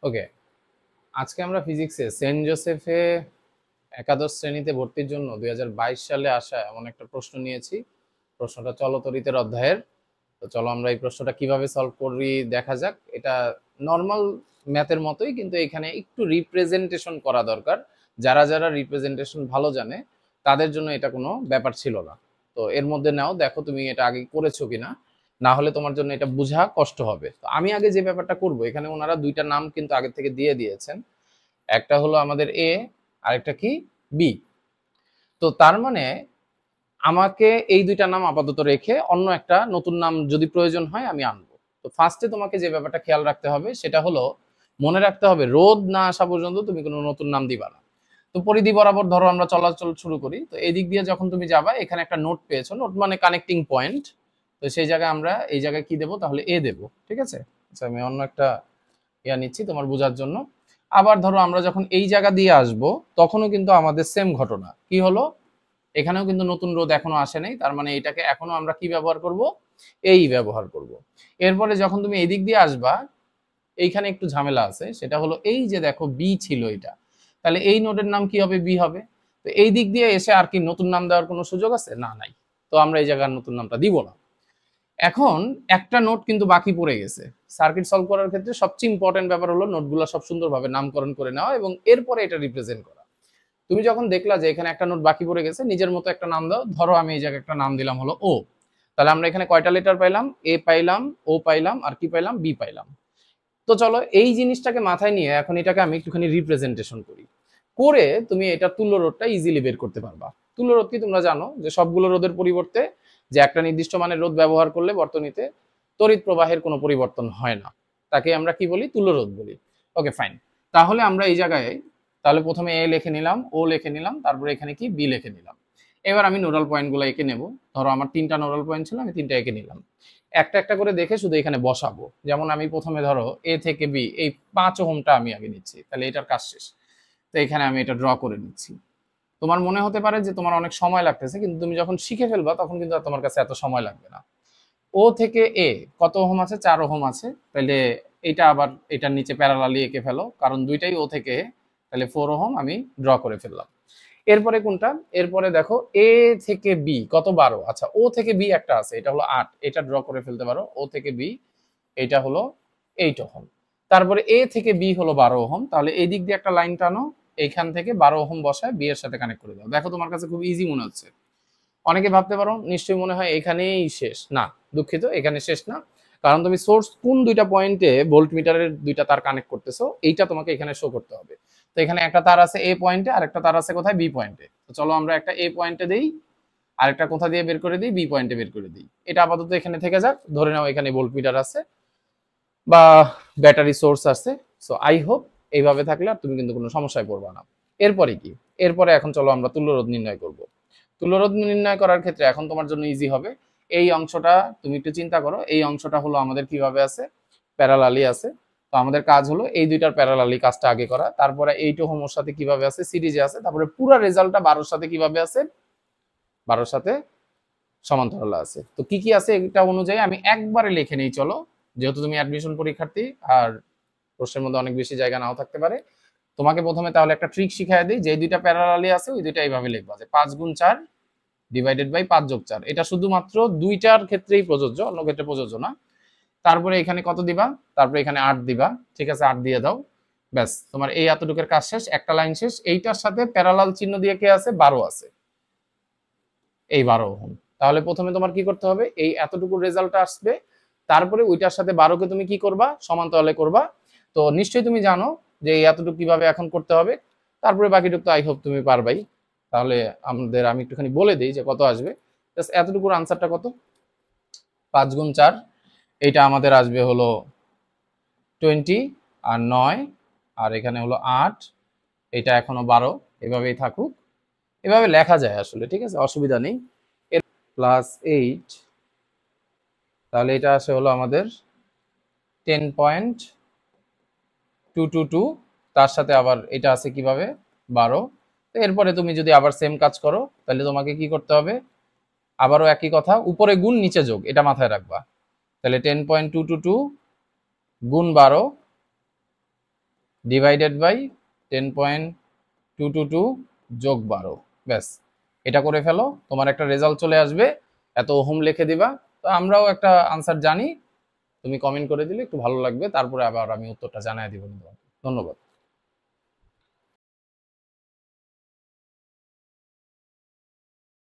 ওকে, আজকে আমরা ফিজিক্সে সেন্ট জোসেফে একাদশ শ্রেণীতে ভর্তির জন্য 2022 সালে আসা এমন একটা প্রশ্ন নিয়েছি। প্রশ্নটা চলতরিতের অধ্যায়ের। তো চলো আমরা এই প্রশ্নটা কিভাবে সলভ করি দেখা যাক। এটা নর্মাল ম্যাথের মতোই, কিন্তু এখানে একটু রিপ্রেজেন্টেশন করা দরকার। যারা যারা রিপ্রেজেন্টেশন ভালো জানে তাদের জন্য এটা কোনো ব্যাপার ছিল না। তো এর মধ্যে নাও, দেখো তুমি এটা আগে করেছো কিনা, না হলে তোমার জন্য এটা বোঝা কষ্ট হবে। তো আমি আগে যে ব্যাপারটা করব, এখানে ওনারা দুইটা নাম কিন্তু আগে থেকে দিয়ে দিয়েছেন। একটা হলো আমাদের এ, আরেকটা কি বি। তো তার মানে আমাকে এই দুইটা নাম আপাতত রেখে অন্য একটা নতুন নাম যদি প্রয়োজন হয় আমি আনবো। তো ফার্স্টে তোমাকে যে ব্যাপারটা খেয়াল রাখতে হবে সেটা হলো, মনে রাখতে হবে রোদ না আসা পর্যন্ত তুমি কোনো নতুন নাম দিবা না। তো পরিধি বরাবর ধরো আমরা চলাচল শুরু করি, তো এই দিক দিয়ে যখন তুমি যাবা এখানে একটা নোট পেয়েছো, নোট মানে কানেক্টিং পয়েন্ট। তো সেই জায়গায় আমরা এই জায়গায় কি দেবো, তাহলে এ দেবো, ঠিক আছে। আচ্ছা, আমি অন্য একটা ইয়া নিচ্ছি তোমার বোঝার জন্য। আবার ধরো আমরা যখন এই জায়গা দিয়ে আসব, তখনও কিন্তু আমাদের সেম ঘটনা কি হলো, এখানেও কিন্তু নতুন রোদ এখনো আসে নাই, তার মানে এটাকে এখনো আমরা কি ব্যবহার করব, এই ব্যবহার করব। এরপরে যখন তুমি এই দিক দিয়ে আসবা, এইখানে একটু ঝামেলা আছে, সেটা হলো এই যে দেখো বি ছিল এটা, তাহলে এই নোডের নাম কি হবে, বি হবে। তো এই দিক দিয়ে এসে আর কি নতুন নাম দেওয়ার কোনো সুযোগ আছে না, নাই। তো আমরা এই জায়গার নতুন নামটা দিব না। এখন একটা নোট কিন্তু বাকি পড়ে গেছে। সার্কিট সলভ করার ক্ষেত্রে সবচেয়ে ইম্পর্টেন্ট ব্যাপার হলো নোটগুলো সব সুন্দরভাবে নামকরণ করে নেওয়া এবং এরপরে এটা রিপ্রেজেন্ট করা। তুমি যখন দেখলা যে এখানে একটা নোট বাকি পড়ে গেছে, নিজের মতো একটা নাম দাও। ধরো আমি এই জায়গায় একটা নাম দিলাম হলো ও। তাহলে আমরা এখানে কয়টা লেটার পাইলাম, এ পাইলাম, ও পাইলাম, আর কি পাইলাম, বি পাইলাম। তো চলো এই জিনিসটাকে মাথায় নিয়ে এখন এটাকে আমি একটুখানি রিপ্রেজেন্টেশন করি। করে তুমি এটা তুল্য রোধটা ইজিলি বের করতে পারবা। তুল্য রোধ কি তোমরা জানো, যে সবগুলো রোধের পরিবর্তে যে একটা নির্দিষ্ট মানের রোধ ব্যবহার করলে বর্তনীতে তড়িৎ প্রবাহের কোনো পরিবর্তন হয় না, তাকে আমরা কি বলি, তুল্য রোধ বলি। Okay fine. তাহলে আমরা এই জায়গায় তাহলে প্রথমে এ লিখে নিলাম, ও লিখে নিলাম, তারপরে এখানে কি বি লিখে নিলাম। এবার আমি নোডাল পয়েন্টগুলো এঁকে নেব। ধরো আমার তিনটা নোডাল পয়েন্ট ছিল, আমি তিনটা এঁকে নিলাম। একটা একটা করে দেখে শুধু এখানে বসাবো। যেমন আমি প্রথমে ধরো এ থেকে বি এই 5 ওহমটা আমি আগে নিচ্ছি, তাহলে এটার কাজ শেষ। তো এখানে আমি এটা ড্র করে নিচ্ছি। তোমার মনে হতে পারে যে তোমার অনেক সময় লাগতেছে, কিন্তু তুমি যখন শিখে ফেলবা তখন কিন্তু আর তোমার কাছে এত সময় লাগবে না। ও থেকে এ কত ওহম আছে, 4 ওহম আছে, তাহলে এটা আবার এটার নিচে প্যারালালি এঁকে ফেলো, কারণ দুইটাই ও থেকে এ, তাহলে 4 ওহম আমি ড্র করে ফেললাম। এরপরে কোনটা, এরপরে দেখো এ থেকে বি কত, 12। আচ্ছা, ও থেকে বি একটা আছে, এটা হলো 8, এটা ড্র করে ফেলতে পারো। ও থেকে বি এটা হলো 8 ওহম। তারপরে এ থেকে বি হলো 12 ওহম, তাহলে এই দিক দিয়ে একটা লাইন টানো, এইখান থেকে 12 ওহম বসায় বি এর সাথে কানেক্ট করে দাও। দেখো তোমার কাছে খুব ইজি মনে হচ্ছে। অনেকে ভাবতে পারো নিশ্চয়ই মনে হয় এখানেই শেষ, না দুঃখিত, এখানে শেষ না। কারণ তুমি সোর্স কোন দুইটা পয়েন্টে ভোল্ট মিটারের দুইটা তার কানেক্ট করতেছো, এইটা তোমাকে এখানে শো করতে হবে। তো এখানে একটা তার আছে এ পয়েন্টে, আর একটা তার আছে কোথায়, বি পয়েন্টে। তো চলো আমরা একটা এ পয়েন্টে দেই, আরেকটা কোথা দিয়ে বের করে দিই, বি পয়েন্টে বের করে দিই। এটা আপাতত এখানে থেকে যাক, ধরে নাও এখানে ভোল্ট মিটার আছে বা ব্যাটারি সোর্স আছে। সো আই হোপ এইভাবে থাকলে আর তুমি কিন্তু কোনো সমস্যায় পড়বা না। এরপরে কি, এরপরে এখন চলো আমরা তুল্যরোধ নির্ণয় করব। তুল্যরোধ নির্ণয় করার ক্ষেত্রে এখন তোমার জন্য ইজি হবে। এই অংশটা তুমি একটু চিন্তা করো, এই অংশটা হলো আমাদের কিভাবে আছে, প্যারালালি আছে। তো আমাদের কাজ হলো এই দুইটার প্যারালালি কাজটা আগে করা, তারপরে এইটা হোমোর সাথে কিভাবে আছে, সিরিজে আছে, তারপরে পুরো রেজাল্টটা 12 সাথে কিভাবে আছে, 12 সাথে সমান্তরাল আছে। তো কি কি আছে এটা অনুযায়ী আমি একবারে লিখে নেই চলো, যেহেতু তুমি অ্যাডমিশন পরীক্ষার্থী আর প্রশ্নের মধ্যে অনেক বেশি জায়গা নাও থাকতে পারে। তোমাকে প্রথমে তাহলে একটা ট্রিক শিখাই দিই, যে দুইটা প্যারালালি আছে ওই দুইটা এইভাবে লিখবা, যে 5 গুণ 4 ডিভাইডেড বাই 5 যোগ 4। এটা শুধুমাত্র দুইটার ক্ষেত্রেই প্রযোজ্য, অন্য ক্ষেত্রে প্রযোজ্য না। তারপরে এখানে কত দিবা, তারপরে এখানে 8 দিবা, ঠিক আছে 8 দিয়ে দাও। ব্যাস, তোমার এই এতটুকুর কাজ শেষ, একটা লাইন শেষ। এইটার সাথে প্যারালাল চিহ্ন দিয়ে কে আছে, 12 আছে, এই 12 ওহম। তাহলে প্রথমে তোমার কি করতে হবে, এই এতটুকু রেজাল্ট আসবে, তারপরে ওইটার সাথে 12কে তুমি কি করবা, সমান্তরালে করবা। তো নিশ্চয়ই তুমি জানো যে এই এতটুকু কিভাবে এখন করতে হবে। তারপরে বাকিটুকু তো আই হোপ তুমি পারবাই। তাহলে আমাদের আমি একটুখানি বলে দিই যে কত আসবে। জাস্ট এতটুকুর আনসারটা কত, 5 গুণ 4, এইটা আমাদের আসবে হলো 20, আর 9, আর এখানে হলো 8, এটা এখনো 12, এভাবেই থাকুক। এভাবে লেখা যায় আসলে, ঠিক আছে, অসুবিধা নেই। +8, তাহলে এটা আসে হলো আমাদের 10.222, তার সাথে আবার এটা আছে কিভাবে, 12। তো এরপরে তুমি যদি আবার সেম কাজ করো, তাহলে তোমাকে কি করতে হবে, আবারও একই কথা, উপরে গুণ নিচে যোগ, এটা মাথায় রাখবা। তাহলে 10.222 গুণ 12 ডিভাইডেড বাই 10.222 যোগ 12, ব্যাস এটা করে ফেলো, তোমার একটা রেজাল্ট চলে আসবে। এত ওহম লিখে দিবা। তো আমরাও একটা আনসার জানি, তুমি কমেন্ট করে দিলে একটু ভালো লাগবে, তারপরে আবার আমি উত্তরটা জানাই দিব তোমাকে। ধন্যবাদ।